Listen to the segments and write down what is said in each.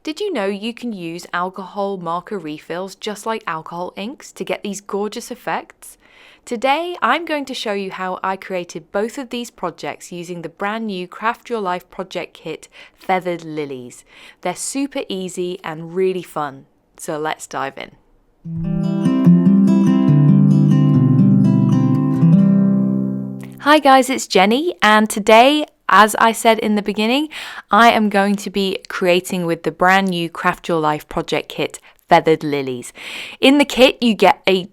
Did you know you can use alcohol marker refills just like alcohol inks to get these gorgeous effects? Today I'm going to show you how I created both of these projects using the brand new Craft Your Life project kit Feathered Lilies. They're super easy and really fun, so let's dive in. Hi guys, it's Jenny, and today, as I said in the beginning, I am going to be creating with the brand new Craft Your Life project kit Feathered Lilies. In the kit you get a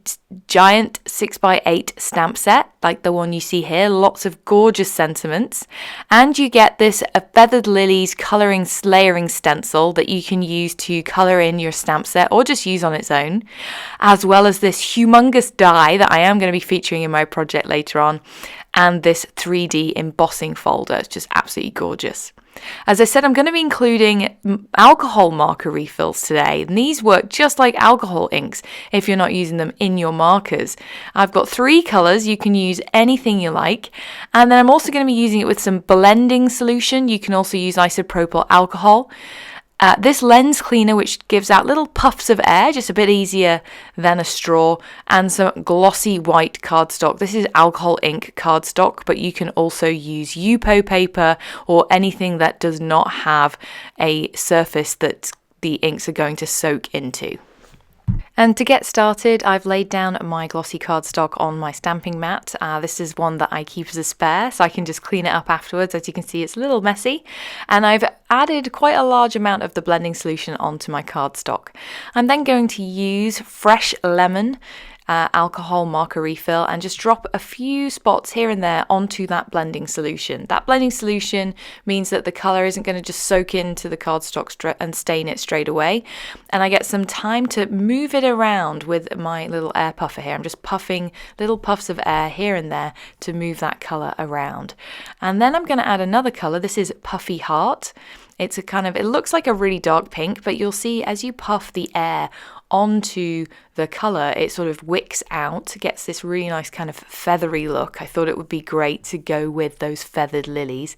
giant 6x8 stamp set like the one you see here, lots of gorgeous sentiments, and you get this Feathered Lilies colouring layering stencil that you can use to colour in your stamp set or just use on its own, as well as this humongous die that I am going to be featuring in my project later on, and this 3D embossing folder. It's just absolutely gorgeous. As I said, I'm going to be including alcohol marker refills today, and these work just like alcohol inks if you're not using them in your markers. I've got 3 colours, you can use anything you like, and then I'm also going to be using it with some blending solution. You can also use isopropyl alcohol. This lens cleaner, which gives out little puffs of air, just a bit easier than a straw, and some glossy white cardstock. This is alcohol ink cardstock, but you can also use Yupo paper or anything that does not have a surface that the inks are going to soak into. And to get started, I've laid down my glossy cardstock on my stamping mat. This is one that I keep as a spare, so I can just clean it up afterwards. As you can see, it's a little messy. And I've added quite a large amount of the blending solution onto my cardstock. I'm then going to use fresh lemon alcohol marker refill and just drop a few spots here and there onto that blending solution. That blending solution means that the colour isn't going to just soak into the cardstock and stain it straight away, and I get some time to move it around with my little air puffer here. I'm just puffing little puffs of air here and there to move that colour around. And then I'm going to add another colour. This is Puffy Heart. It's it looks like a really dark pink, but you'll see as you puff the air onto the colour, it sort of wicks out, gets this really nice kind of feathery look. I thought it would be great to go with those feathered lilies.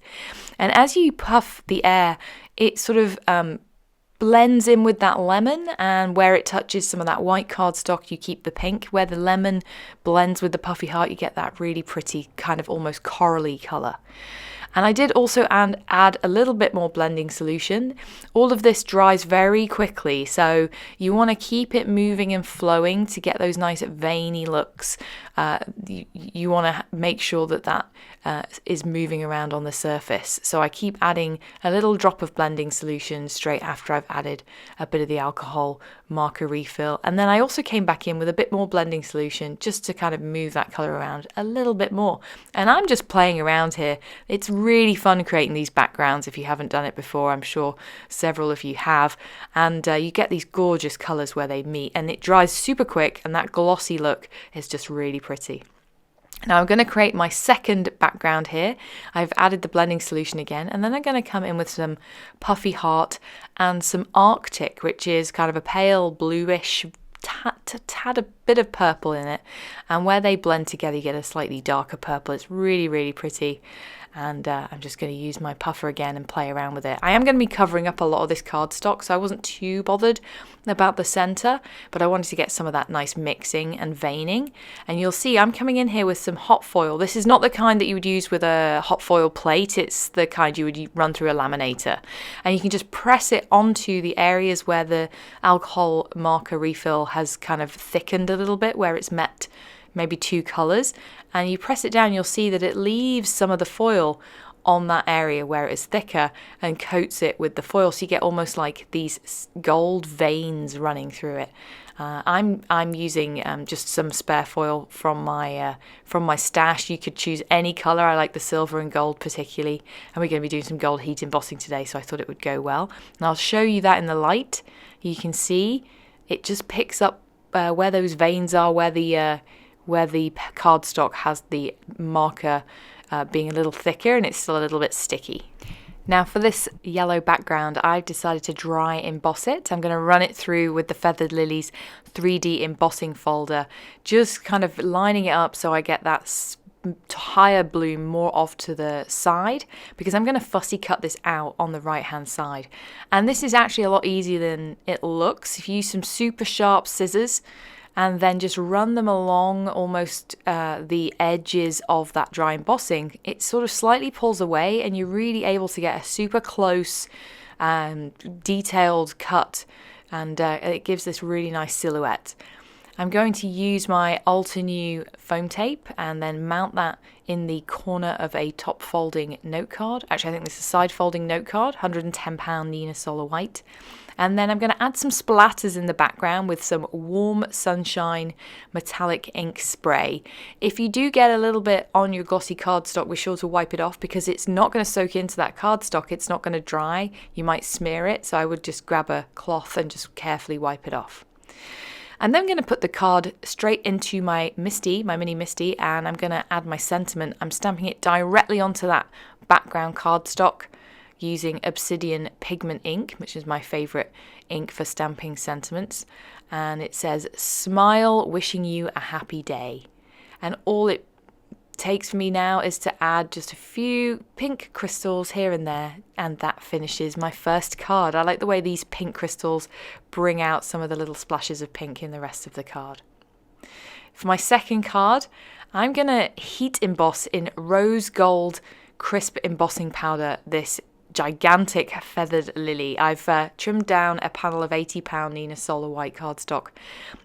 And as you puff the air, it sort of blends in with that lemon, and where it touches some of that white cardstock, you keep the pink. Where the lemon blends with the puffy heart, you get that really pretty kind of almost corally colour. And I did also add a little bit more blending solution. All of this dries very quickly, so you want to keep it moving and flowing to get those nice veiny looks. You want to make sure that is moving around on the surface. So I keep adding a little drop of blending solution straight after I've added a bit of the alcohol marker refill. And then I also came back in with a bit more blending solution just to kind of move that colour around a little bit more. And I'm just playing around here. It's really fun creating these backgrounds if you haven't done it before. I'm sure several of you have. And you get these gorgeous colours where they meet, and it dries super quick, and that glossy look is just really pretty. Now I'm going to create my second background here. I've added the blending solution again, and then I'm going to come in with some Puffy Heart and some Arctic, which is kind of a pale bluish tad a bit of purple in it, and where they blend together you get a slightly darker purple. It's really, really pretty. And I'm just going to use my puffer again and play around with it. I am going to be covering up a lot of this cardstock, so I wasn't too bothered about the center, but I wanted to get some of that nice mixing and veining. And you'll see I'm coming in here with some hot foil. This is not the kind that you would use with a hot foil plate. It's the kind you would run through a laminator. And you can just press it onto the areas where the alcohol marker refill has kind of thickened a little bit, where it's met maybe 2 colours, and you press it down, you'll see that it leaves some of the foil on that area where it is thicker and coats it with the foil, so you get almost like these gold veins running through it. I'm using just some spare foil from my stash. You could choose any colour. I like the silver and gold particularly, and we're going to be doing some gold heat embossing today, so I thought it would go well. And I'll show you that in the light. You can see it just picks up where those veins are, where the cardstock has the marker being a little thicker, and it's still a little bit sticky. Now for this yellow background, I've decided to dry emboss it. I'm going to run it through with the Feathered Lilies 3D embossing folder, just kind of lining it up so I get that higher bloom more off to the side, because I'm going to fussy cut this out on the right hand side. And this is actually a lot easier than it looks. If you use some super sharp scissors and then just run them along almost the edges of that dry embossing, it sort of slightly pulls away and you're really able to get a super close detailed cut, and it gives this really nice silhouette. I'm going to use my Altenew foam tape and then mount that in the corner of a top folding note card. Actually, I think this is a side folding note card, £110 Nina Solar White. And then I'm going to add some splatters in the background with some Warm Sunshine metallic ink spray. If you do get a little bit on your glossy cardstock, be sure to wipe it off, because it's not going to soak into that cardstock. It's not going to dry. You might smear it. So I would just grab a cloth and just carefully wipe it off. And then I'm going to put the card straight into my Misty, my mini Misty, and I'm going to add my sentiment. I'm stamping it directly onto that background cardstock using Obsidian pigment ink, which is my favourite ink for stamping sentiments. And it says, "Smile, wishing you a happy day." And all it takes for me now is to add just a few pink crystals here and there, and that finishes my first card. I like the way these pink crystals bring out some of the little splashes of pink in the rest of the card. For my second card, I'm going to heat emboss in rose gold crisp embossing powder this gigantic feathered lily. I've trimmed down a panel of £80 Nina Solar White cardstock,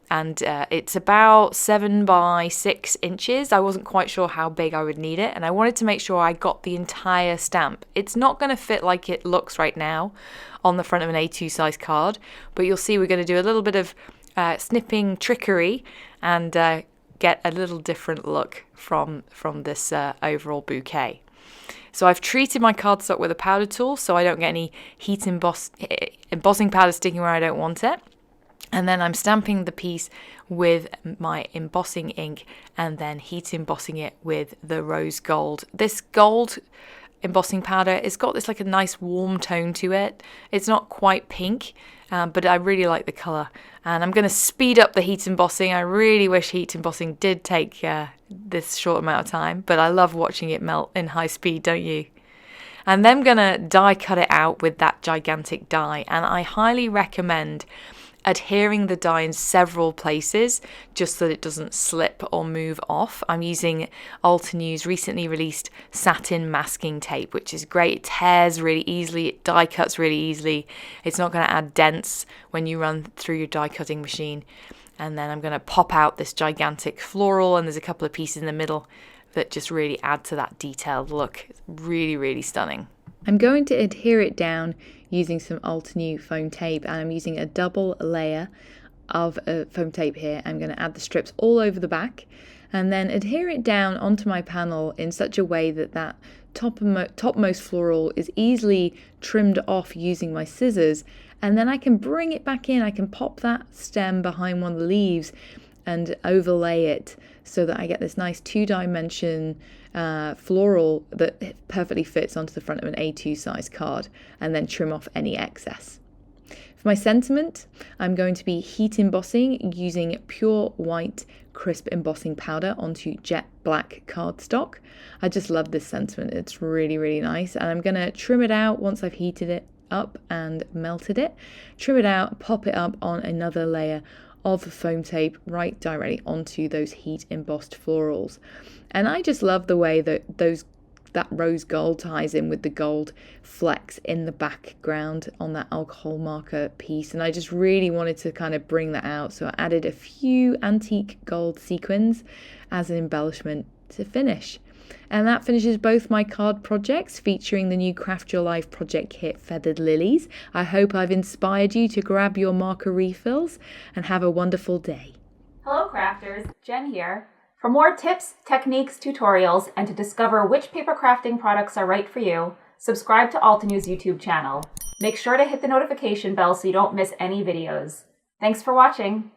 and it's about 7 by 6 inches. I wasn't quite sure how big I would need it, and I wanted to make sure I got the entire stamp. It's not going to fit like it looks right now on the front of an A2 size card, but you'll see we're going to do a little bit of snipping trickery and get a little different look from this overall bouquet. So I've treated my cardstock with a powder tool so I don't get any embossing powder sticking where I don't want it. And then I'm stamping the piece with my embossing ink and then heat embossing it with the rose gold. This gold embossing powder, it's got this like a nice warm tone to it. It's not quite pink, but I really like the colour. And I'm going to speed up the heat embossing. I really wish heat embossing did take this short amount of time, but I love watching it melt in high speed, don't you? And then I'm going to die cut it out with that gigantic die, and I highly recommend adhering the die in several places just so that it doesn't slip or move off. I'm using Altenew's recently released satin masking tape, which is great. It tears really easily, it die cuts really easily. It's not going to add dents when you run through your die cutting machine. And then I'm going to pop out this gigantic floral, and there's a couple of pieces in the middle that just really add to that detailed look. It's really, really stunning. I'm going to adhere it down using some Altenew foam tape, and I'm using a double layer of foam tape here. I'm going to add the strips all over the back and then adhere it down onto my panel in such a way that that topmost floral is easily trimmed off using my scissors, and then I can bring it back in. I can pop that stem behind one of the leaves and overlay it so that I get this nice 2-dimension floral that perfectly fits onto the front of an A2 size card, and then trim off any excess. For my sentiment, I'm going to be heat embossing using pure white crisp embossing powder onto jet black cardstock. I just love this sentiment. It's really, really nice. And I'm going to trim it out once I've heated it up and melted it. Trim it out, pop it up on another layer of foam tape right directly onto those heat embossed florals. And I just love the way that that rose gold ties in with the gold flecks in the background on that alcohol marker piece, and I just really wanted to kind of bring that out, so I added a few antique gold sequins as an embellishment to finish. And that finishes both my card projects featuring the new Craft Your Life project kit Feathered Lilies. I hope I've inspired you to grab your marker refills and have a wonderful day. Hello crafters, Jen here. For more tips, techniques, tutorials, and to discover which paper crafting products are right for you, subscribe to Altenew's YouTube channel. Make sure to hit the notification bell so you don't miss any videos. Thanks for watching.